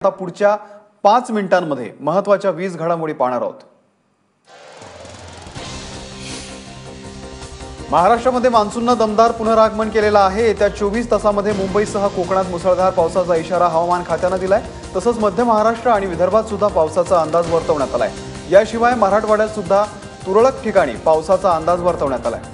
आता पुढच्या 5 मिनिटांमध्ये महत्त्वाच्या 20 घडामोडी पाहणार आहोत। महाराष्ट्रामध्ये मान्सूनने दमदार पुनरागमन केलेलं आहे। येत्या 24 तासांमध्ये मुंबईसह कोकणात मुसळधार पावसाचा इशारा हवामान खात्याने दिलाय। तसंच मध्य महाराष्ट्र आणि विदर्भात सुद्धा पावसाचा अंदाज वर्तवण्यात आलाय। याशिवाय मराठवाड्यात सुद्धा तुरळक ठिकाणी पावसाचा अंदाज वर्तवण्यात आलाय।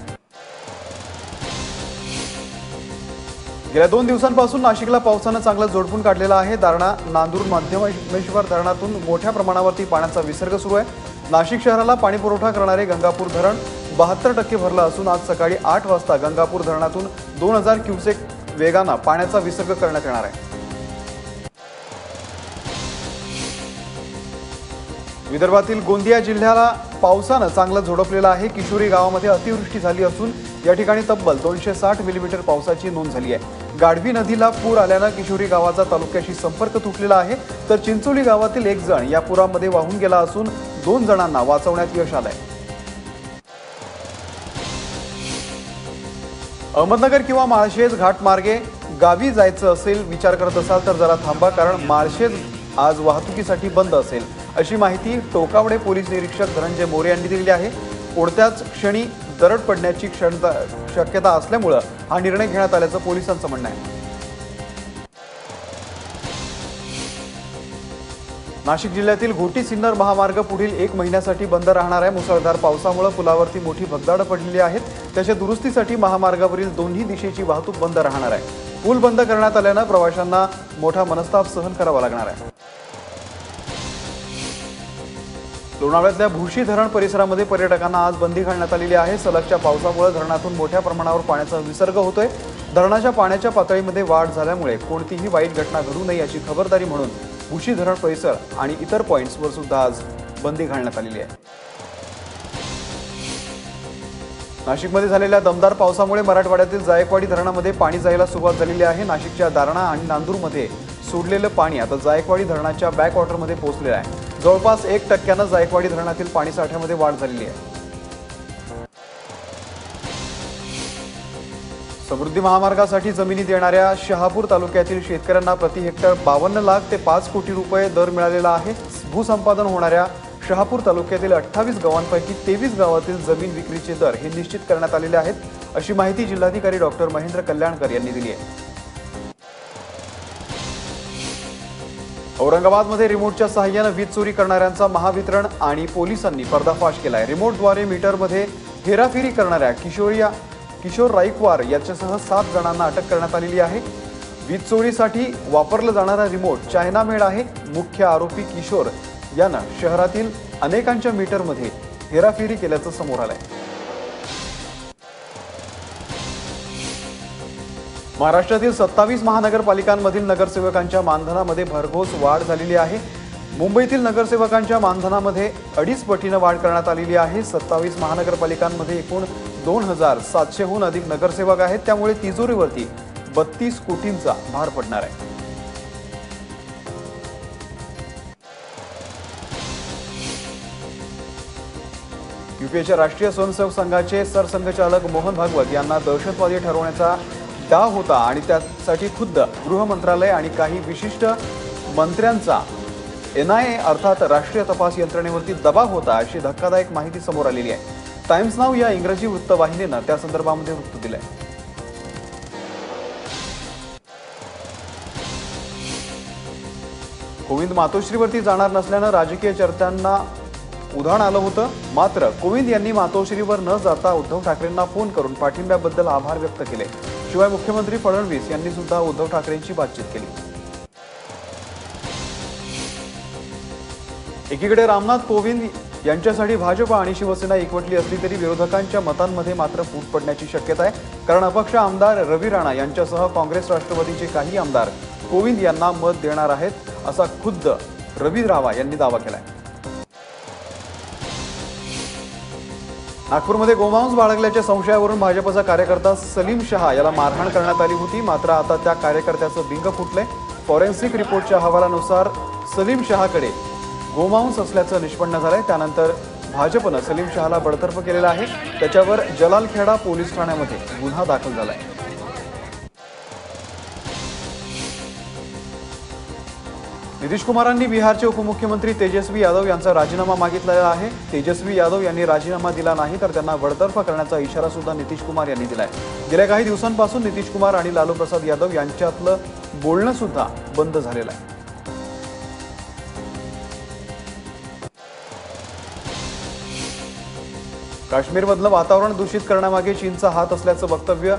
गेल्या 2 दिवसांपासून नाशिकला पावसाने चांगला झोडपून काढलेला आहे। दारणा नांदूर मध्यमेश्वर धरणातून मोठ्या प्रमाणावरती पाण्याचा विसर्ग सुरू आहे। नाशिक शहराला पाणी पुरवठा करणारे गंगापूर धरण 72% भरलं असून आज सकाळी 8 वाजता गंगापूर धरणातून 2000 क्युसेक वेगाने पाण्याचा विसर्ग करण्यात येणार आहे। विदर्भातील गोंदिया जिल्ह्याला पावसाने चांगलं झोडपलेलं आहे। किशोरी गावामध्ये अतिवृष्टी झाली असून या ठिकाणी तब्बल 260 मिलीमीटर पावसाची नोंद झाली आहे। गाढवी नदीला पूर आल्याने किशोरी गावाचा तालुक्याशी संपर्क तुटलेला आहे। तर चिंचोली गावातील एक जण या पुरामध्ये वाहून गेला असून 2 जणांना वाचवण्यात यश आलंय। अहमदनगर किंवा माळशेज घाट मार्गे गावी जायचं असेल विचार करत असाल तर जरा थांबा, कारण माळशेज आज वाहतुकीसाठी बंद असेल अशी माहिती टोकावडे पोलीस निरीक्षक धनंजय मोरे यांनी दिली आहे। कोणत्याच क्षणी दरड पडण्याची शक्यता असल्यामुळे हा निर्णय घेण्यात आल्याचं पोलिसांचं म्हणणं आहे। नाशिक जिल्ह्यातील घोटी सिन्नर महामार्ग पुढील 1 महिन्यासाठी बंद राहणार आहे। मुसळधार पावसामुळे पुलावरती मोठी भगदाड पडलेली आहेत। त्याच्या दुरुस्तीसाठी महामार्गावरील दोन्ही दिशेची वाहतूक बंद राहणार आहे। पूल बंद करण्यात आल्याने प्रवाशांना मोठा मनस्ताप सहन करावा लागणार आहे। लोणावळ्यातल्या भुशी धरण परिसरामध्ये पर्यटकांना आज बंदी घालण्यात आलेली आहे। सलगच्या पावसामुळे धरणातून मोठ्या प्रमाणावर पाण्याचा विसर्ग होतोय। धरणाच्या पाण्याच्या पातळीमध्ये वाढ झाल्यामुळे कोणतीही वाईट घटना घडू नये याची खबरदारी म्हणून भुशी धरण परिसर आणि इतर पॉइंट्सवर सुद्धा आज बंदी घालण्यात आलेली आहे। नाशिकमध्ये झालेल्या दमदार पावसामुळे मराठवाड्यातील जायकवाडी धरणामध्ये पाणी जायला सुरुवात झालेली आहे। नाशिकच्या दारणा आणि नांदूरमध्ये सोडलेलं पाणी आता जायकवाडी धरणाच्या बॅकवॉटरमध्ये पोहोचलेलं आहे। जवळपास 1% जायकवाडी धरणातील पाणी साठ्यामध्ये वाढ झालेली आहे। समृद्धी महामार्गासाठी जमिनी देणाऱ्या शहापूर तालुक्यातील शेतकऱ्यांना प्रति हेक्टर 52 लाख ते 5 कोटी रुपये दर मिळालेला आहे। भूसंपादन होणाऱ्या शहापूर तालुक्यातील 28 गावांपैकी 23 गावातील जमीन विक्रीचे दर हे निश्चित करण्यात आलेले आहेत, अशी माहिती जिल्हाधिकारी डॉक्टर महेंद्र कल्याणकर यांनी दिली आहे। औरंगाबादमध्ये रिमोटच्या सहाय्याने वीज चोरी करणाऱ्यांचा महावितरण आणि पोलिसांनी पर्दाफाश केलाय। रिमोटद्वारे मीटरमध्ये हेराफेरी करणाऱ्या किशोर राईकवार याच्यासह 7 जणांना अटक करण्यात आलेली आहे। वीज चोरीसाठी वापरला जाणारा रिमोट चायना मेड आहे। मुख्य आरोपी किशोर यानं शहरातील अनेकांच्या मीटरमध्ये हेराफेरी केल्याचं समोर आलंय। महाराष्ट्रातील 27 महानगरपालिकांमधील नगरसेवकांच्या मानधनामध्ये भरघोस वाढ झालेली आहे। मुंबईतील नगरसेवकांच्या मानधनामध्ये 2.5 पटीने वाढ करण्यात आलेली आहे। 27 महानगरपालिकांमध्ये एकूण 2700हून अधिक नगरसेवक आहेत, त्यामुळे तिजोरीवरती 32 कोटींचा भार पडणार आहे। यूपीएच्या राष्ट्रीय स्वयंसेवक संघाचे सरसंघचालक मोहन भागवत यांना दहशतवादी ठरवण्याचा डाव होता आणि त्यासाठी खुद्द गृह मंत्रालय आणि काही विशिष्ट मंत्र्यांचा NIA अर्थात राष्ट्रीय तपास यंत्रणेवरती दबाव होता, अशी धक्कादायक माहिती समोर आलेली आहे। टाइम्स नाव या इंग्रजी वृत्तवाहिनीने त्या संदर्भामध्ये वृत्त दिलंय। कोविंद मातोश्रीवरती जाणार नसल्याने राजकीय चर्चांना उधाण आलं होतं। मात्र कोविंद यांनी मातोश्रीवर न जाता उद्धव ठाकरेंना फोन करून पाठिंब्याबद्दल आभार व्यक्त केले। शिवाय मुख्यमंत्री फडणवीस यांनी सुद्धा उद्धव ठाकरेंची बातचीत केली। एकीकडे रामनाथ कोविंद यांच्यासाठी भाजप आणि शिवसेना एकवटली असली तरी विरोधकांच्या मतांमध्ये मात्र फूट पडण्याची शक्यता आहे, कारण अपक्ष आमदार रवी राणा यांच्यासह काँग्रेस राष्ट्रवादीचे काही आमदार कोविंद यांना मत देणार आहेत, असा खुद्द रवी रावा यांनी दावा केलाय। नागपूरमध्ये गोमांस बाळगल्याच्या संशयावरून भाजपचा कार्यकर्ता सलीम शहा याला मारहाण करण्यात आली होती। मात्र आता त्या कार्यकर्त्याचं बिंग फुटलंय। फॉरेन्सिक रिपोर्टच्या अहवालानुसार सलीम शहाकडे गोमांस असल्याचं निष्पन्न झालंय। त्यानंतर भाजपने सलीम शहाला बडतर्फ केलेला आहे। त्याच्यावर जलालखेडा पोलीस ठाण्यामध्ये गुन्हा दाखल झालाय। नितीश कुमारांनी बिहारचे उपमुख्यमंत्री तेजस्वी यादव यांचा राजीनामा मागितलेला आहे। तेजस्वी यादव यांनी राजीनामा दिला नाही तर त्यांना बडतर्फ करण्याचा इशारा सुद्धा नितीश कुमार यांनी दिलाय। गेल्या काही दिवसांपासून नितीश कुमार आणि लालू प्रसाद यादव यांच्यातलं बोलणं सुद्धा बंद झालेलं आहे। काश्मीरमधलं वातावरण दूषित करण्यामागे चीनचा हात असल्याचं वक्तव्य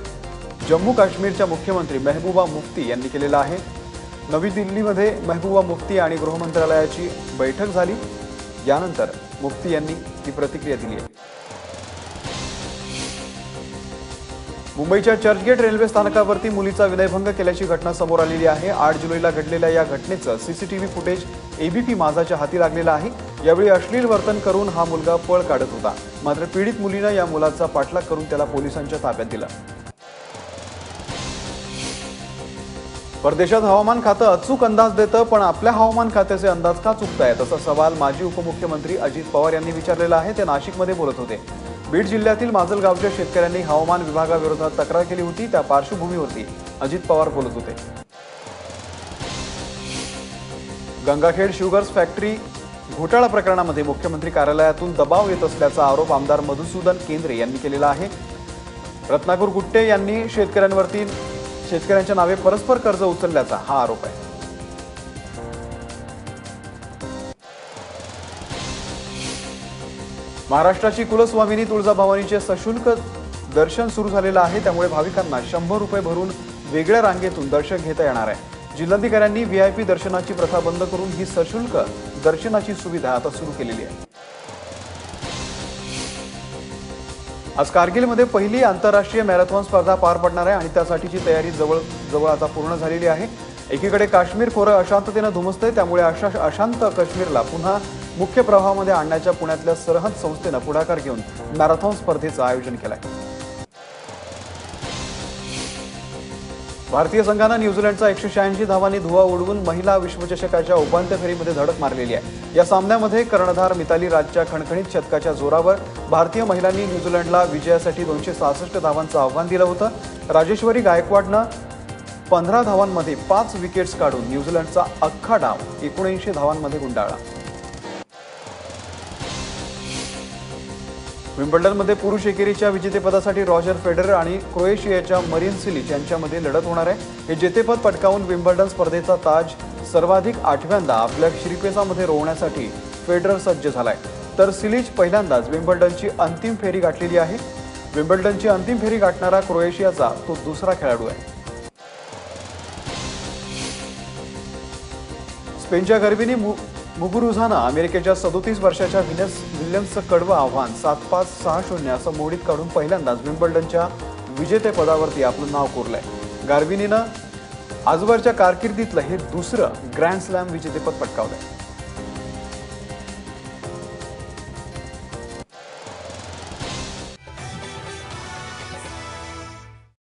जम्मू काश्मीरच्या मुख्यमंत्री महबूबा मुफ्ती यांनी केलेलं आहे। नवी दिल्लीमध्ये महबूबा मुफ्ती आणि गृह मंत्रालयाची बैठक झाली, यानंतर मुफ्ती यांनी ही प्रतिक्रिया दिली आहे। मुंबईच्या चर्चगेट रेल्वे स्थानकावरती मुलीचा विनयभंग केल्याची घटना समोर आलेली आहे। 8 जुलैला घडलेल्या या घटनेचं सीसीटीव्ही फुटेज एबीपी माझाच्या हाती लागलेलं आहे। यावेळी अश्लील वर्तन करून हा मुलगा पळ काढत होता, मात्र पीडित मुलीनं या मुलाचा पाठलाग करून त्याला पोलिसांच्या ताब्यात दिलं। परदेशात हवामान खातं अचूक अंदाज देतं, पण आपल्या हवामान खात्याचे अंदाज का चुकतायत असा सवाल माजी उपमुख्यमंत्री अजित पवार यांनी विचारलेला आहे। ते नाशिकमध्ये बोलत होते। बीड जिल्ह्यातील माजलगावच्या शेतकऱ्यांनी हवामान विभागाविरोधात तक्रार केली होती, त्या पार्श्वभूमीवरती अजित पवार बोलत होते। गंगाखेड शुगर्स फॅक्टरी घोटाळा प्रकरणामध्ये मुख्यमंत्री कार्यालयातून दबाव येत असल्याचा आरोप आमदार मधुसूदन केंद्रे यांनी केलेला आहे। रत्नाकर गुट्टे यांनी शेतकऱ्यांच्या नावे परस्पर कर्ज उचलल्याचा हा आरोप आहे। महाराष्ट्राची कुलस्वामिनी तुळजाभवानीचे सशुल्क दर्शन सुरू झालेलं आहे, त्यामुळे भाविकांना 100 रुपये भरून वेगळ्या रांगेतून दर्शन घेता येणार आहे। जिल्हाधिकाऱ्यांनी व्हीआयपी दर्शनाची प्रथा बंद करून ही सशुल्क दर्शनाची सुविधा आता सुरू केलेली आहे। आज कारगिलमध्ये पहिली आंतरराष्ट्रीय मॅरेथॉन स्पर्धा पार पडणार आहे आणि त्यासाठीची तयारी जवळ आता पूर्ण झालेली आहे। एकीकडे काश्मीर खोरं अशांततेनं धुमसतंय, त्यामुळे अशांत काश्मीरला पुन्हा मुख्य प्रवाहामध्ये आणण्याच्या पुण्यातल्या सरहद संस्थेनं पुढाकार घेऊन मॅरेथॉन स्पर्धेचं आयोजन केलंय। भारतीय संघानं न्यूझीलंडचा 186 धावांनी धुव्वा उडवून महिला विश्वचषकाच्या उपांत्य फेरीमध्ये धडक मारलेली आहे। या सामन्यामध्ये कर्णधार मिताली राजच्या खणखणीत शतकाच्या जोरावर भारतीय महिलांनी न्यूझीलंडला विजयासाठी 266 धावांचं आव्हान दिलं होतं। राजेश्वरी गायकवाडनं 15 धावांमध्ये 5 विकेट्स काढून न्यूझीलंडचा अख्खा डाव 79 धावांमध्ये गुंडाळला। विम्बल्डनमध्ये पुरुष एकेरीच्या विजेतेपदासाठी रॉजर फेडरर आणि क्रोएशियाच्या मरीन सिलिच यांच्यामध्ये लढत होणार आहे। हे जेतेपद पटकावून विम्बल्डन स्पर्धेचा ताज सर्वाधिक 8व्यांदा आपल्या शिरपेचामध्ये रोवण्यासाठी फेडरर सज्ज झालाय, तर सिलिच पहिल्यांदाच विम्बल्डनची अंतिम फेरी गाठलेली आहे। विम्बल्डनची अंतिम फेरी गाठणारा क्रोएशियाचा तो दुसरा खेळाडू आहे। स्पेनच्या गर्बिनी मुगुरुझानं अमेरिकेच्या 37 वर्षाच्या विल्यम्सचं कडवं आव्हान 7-5, 6-0 असं मोडीत काढून पहिल्यांदाच विम्बल्डनच्या विजेतेपदावरती आपलं नाव कोरलंय। गार्बिनीनं आजवरच्या कारकिर्दीतलं हे दुसरं ग्रँड स्लॅम विजेतेपद पटकावलंय।